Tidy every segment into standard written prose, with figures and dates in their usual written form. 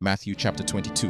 Matthew chapter 22.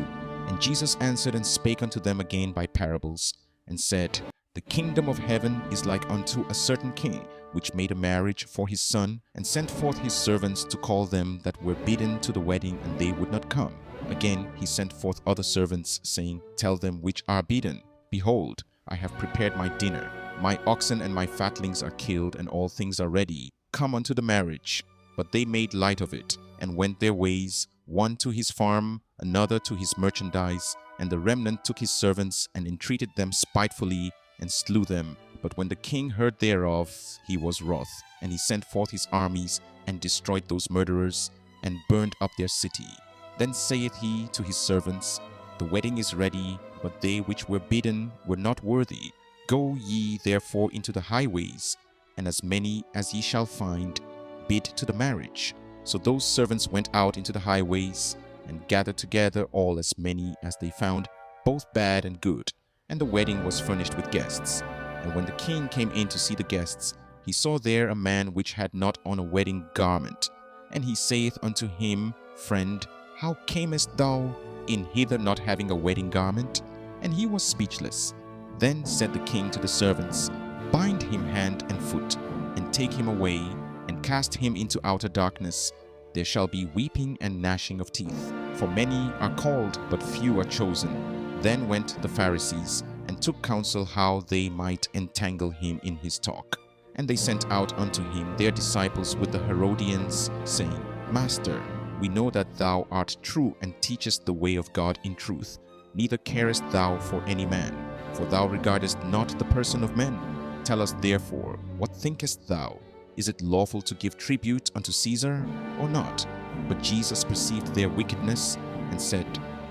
And Jesus answered and spake unto them again by parables, and said, The kingdom of heaven is like unto a certain king, which made a marriage for his son, and sent forth his servants to call them that were bidden to the wedding, and they would not come. Again he sent forth other servants, saying, Tell them which are bidden, Behold, I have prepared my dinner. My oxen and my fatlings are killed, and all things are ready. Come unto the marriage. But they made light of it, and went their ways, one to his farm, another to his merchandise. And the remnant took his servants, and entreated them spitefully, and slew them. But when the king heard thereof, he was wroth, and he sent forth his armies, and destroyed those murderers, and burned up their city. Then saith he to his servants, The wedding is ready, but they which were bidden were not worthy. Go ye therefore into the highways, and as many as ye shall find, bid to the marriage. So those servants went out into the highways, and gathered together all as many as they found, both bad and good. And the wedding was furnished with guests. And when the king came in to see the guests, he saw there a man which had not on a wedding garment. And he saith unto him, Friend, how camest thou in hither not having a wedding garment? And he was speechless. Then said the king to the servants, Bind him hand and foot, and take him away, and cast him into outer darkness. There shall be weeping and gnashing of teeth. For many are called, but few are chosen. Then went the Pharisees, and took counsel how they might entangle him in his talk. And they sent out unto him their disciples with the Herodians, saying, Master, we know that thou art true, and teachest the way of God in truth. Neither carest thou for any man, for thou regardest not the person of men. Tell us therefore, what thinkest thou? Is it lawful to give tribute unto Caesar, or not? But Jesus perceived their wickedness, and said,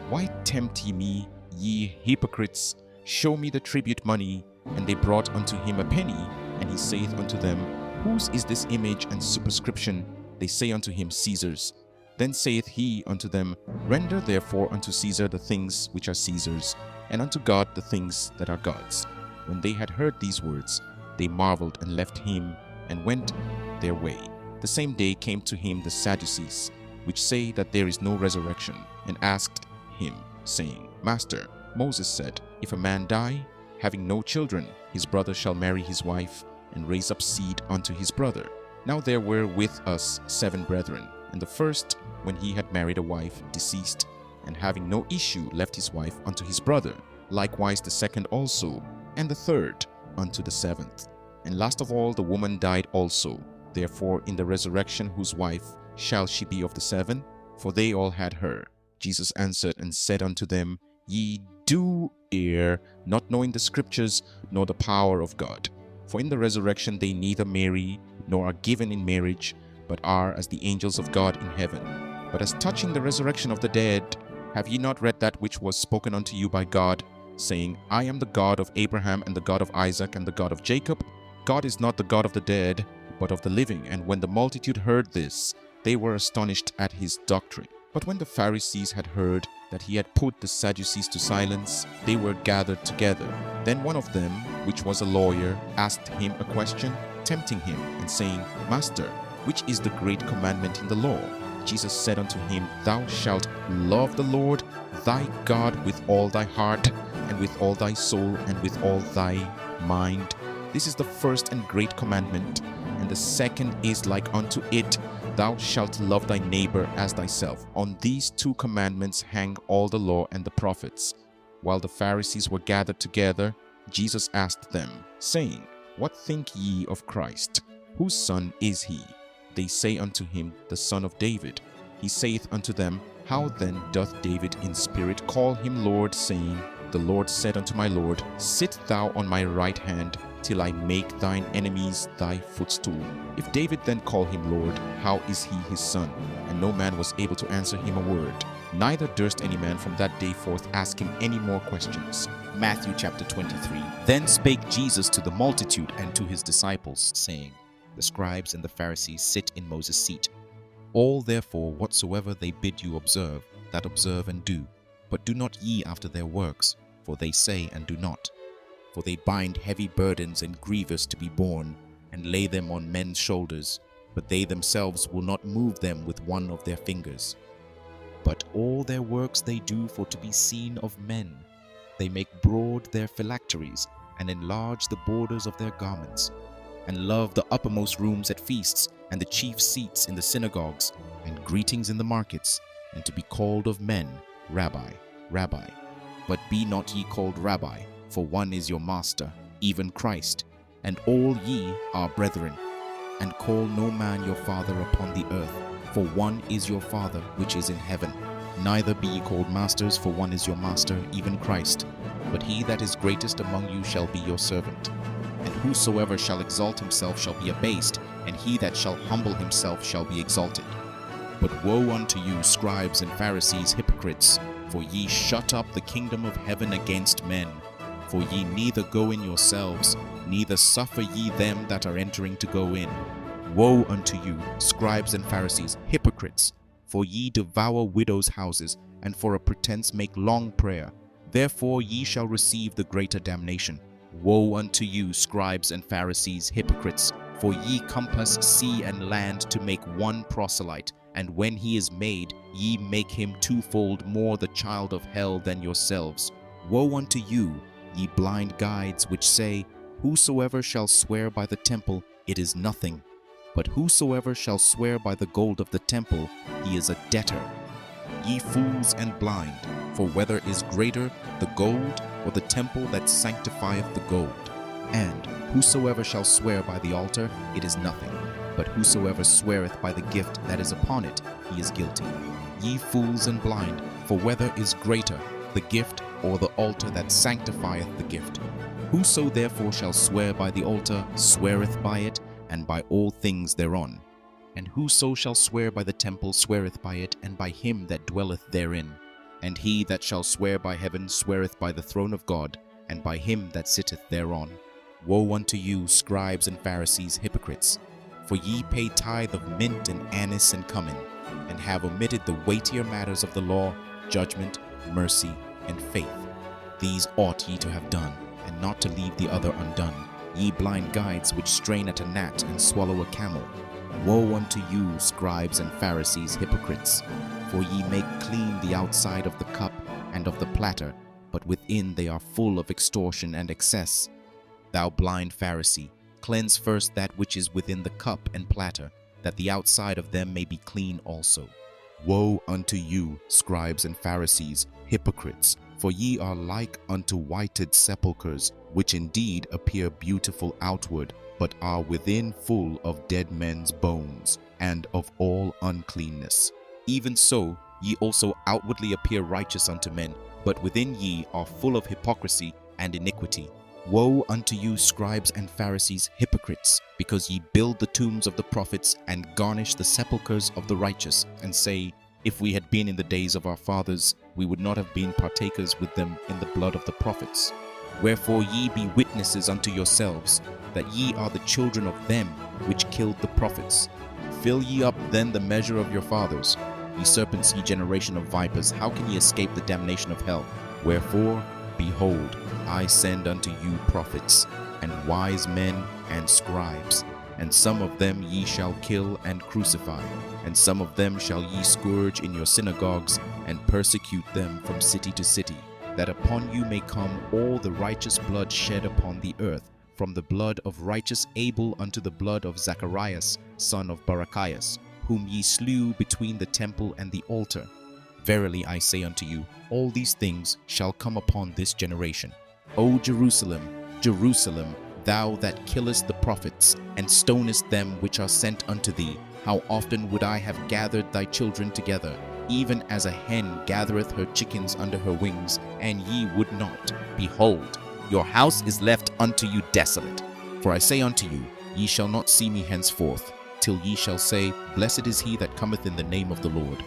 Why tempt ye me, ye hypocrites? Show me the tribute money. And they brought unto him a penny. And he saith unto them, Whose is this image and superscription? They say unto him, Caesar's. Then saith he unto them, Render therefore unto Caesar the things which are Caesar's, and unto God the things that are God's. When they had heard these words, they marveled, and left him, and went their way. The same day came to him the Sadducees, which say that there is no resurrection, and asked him, saying, Master, Moses said, If a man die, having no children, his brother shall marry his wife, and raise up seed unto his brother. Now there were with us 7 brethren, and the first, when he had married a wife, deceased, and having no issue left his wife unto his brother. Likewise the second also, and the third unto the 7th. And last of all the woman died also. Therefore in the resurrection whose wife shall she be of the 7? For they all had her. Jesus answered and said unto them, Ye do err, not knowing the Scriptures, nor the power of God. For in the resurrection they neither marry, nor are given in marriage, but are as the angels of God in heaven. But as touching the resurrection of the dead, have ye not read that which was spoken unto you by God, saying, I am the God of Abraham, and the God of Isaac, and the God of Jacob? God is not the God of the dead, but of the living. And when the multitude heard this, they were astonished at his doctrine. But when the Pharisees had heard that he had put the Sadducees to silence, they were gathered together. Then one of them, which was a lawyer, asked him a question, tempting him, and saying, Master, which is the great commandment in the law? Jesus said unto him, Thou shalt love the Lord thy God with all thy heart, and with all thy soul, and with all thy mind. This is the first and great commandment. And the second is like unto it, Thou shalt love thy neighbor as thyself. On these 2 commandments hang all the law and the prophets. While the Pharisees were gathered together, Jesus asked them, saying, What think ye of Christ? Whose son is he? They say unto him, The son of David. He saith unto them, How then doth David in spirit call him Lord, saying, The Lord said unto my Lord, Sit thou on my right hand, till I make thine enemies thy footstool. If David then call him Lord, how is he his son? And no man was able to answer him a word. Neither durst any man from that day forth ask him any more questions. Matthew chapter 23. Then spake Jesus to the multitude and to his disciples, saying, The scribes and the Pharisees sit in Moses' seat. All therefore whatsoever they bid you observe, that observe and do. But do not ye after their works, for they say and do not. For they bind heavy burdens and grievous to be borne, and lay them on men's shoulders, but they themselves will not move them with one of their fingers. But all their works they do for to be seen of men. They make broad their phylacteries, and enlarge the borders of their garments, and love the uppermost rooms at feasts, and the chief seats in the synagogues, and greetings in the markets, and to be called of men, Rabbi, Rabbi. But be not ye called Rabbi, for one is your Master, even Christ, and all ye are brethren. And call no man your father upon the earth, for one is your Father which is in heaven. Neither be ye called masters, for one is your Master, even Christ. But he that is greatest among you shall be your servant. And whosoever shall exalt himself shall be abased, and he that shall humble himself shall be exalted. But woe unto you, scribes and Pharisees, hypocrites! For ye shut up the kingdom of heaven against men. For ye neither go in yourselves, neither suffer ye them that are entering to go in. Woe unto you, scribes and Pharisees, hypocrites! For ye devour widows' houses, and for a pretense make long prayer. Therefore ye shall receive the greater damnation. Woe unto you, scribes and Pharisees, hypocrites! For ye compass sea and land to make one proselyte, and when he is made, ye make him twofold more the child of hell than yourselves. Woe unto you, ye blind guides, which say, Whosoever shall swear by the temple, it is nothing. But whosoever shall swear by the gold of the temple, he is a debtor. Ye fools and blind, for whether is greater, the gold or the temple that sanctifieth the gold? And whosoever shall swear by the altar, it is nothing. But whosoever sweareth by the gift that is upon it, he is guilty. Ye fools and blind, for whether is greater, the gift or the altar that sanctifieth the gift? Whoso therefore shall swear by the altar sweareth by it, and by all things thereon. And whoso shall swear by the temple sweareth by it, and by him that dwelleth therein. And he that shall swear by heaven sweareth by the throne of God, and by him that sitteth thereon. Woe unto you, scribes and Pharisees, hypocrites! For ye pay tithe of mint and anise and cumin, and have omitted the weightier matters of the law, judgment, mercy, and faith. These ought ye to have done, and not to leave the other undone. Ye blind guides, which strain at a gnat and swallow a camel. Woe unto you, scribes and Pharisees, hypocrites! For ye make clean the outside of the cup and of the platter, but within they are full of extortion and excess. Thou blind Pharisee, cleanse first that which is within the cup and platter, that the outside of them may be clean also. Woe unto you, scribes and Pharisees, hypocrites! For ye are like unto whited sepulchres, which indeed appear beautiful outward, but are within full of dead men's bones, and of all uncleanness. Even so, ye also outwardly appear righteous unto men, but within ye are full of hypocrisy and iniquity. Woe unto you, scribes and Pharisees, hypocrites! Because ye build the tombs of the prophets, and garnish the sepulchres of the righteous, and say, If we had been in the days of our fathers, we would not have been partakers with them in the blood of the prophets. Wherefore ye be witnesses unto yourselves, that ye are the children of them which killed the prophets. Fill ye up then the measure of your fathers. Ye serpents, ye generation of vipers, how can ye escape the damnation of hell? Wherefore, behold, I send unto you prophets, and wise men, and scribes. And some of them ye shall kill and crucify, and some of them shall ye scourge in your synagogues, and persecute them from city to city, that upon you may come all the righteous blood shed upon the earth, from the blood of righteous Abel unto the blood of Zacharias, son of Barachias, whom ye slew between the temple and the altar. Verily I say unto you, all these things shall come upon this generation. O Jerusalem, Jerusalem, thou that killest the prophets, and stonest them which are sent unto thee, how often would I have gathered thy children together, even as a hen gathereth her chickens under her wings, and ye would not. Behold, your house is left unto you desolate. For I say unto you, ye shall not see me henceforth, till ye shall say, Blessed is he that cometh in the name of the Lord.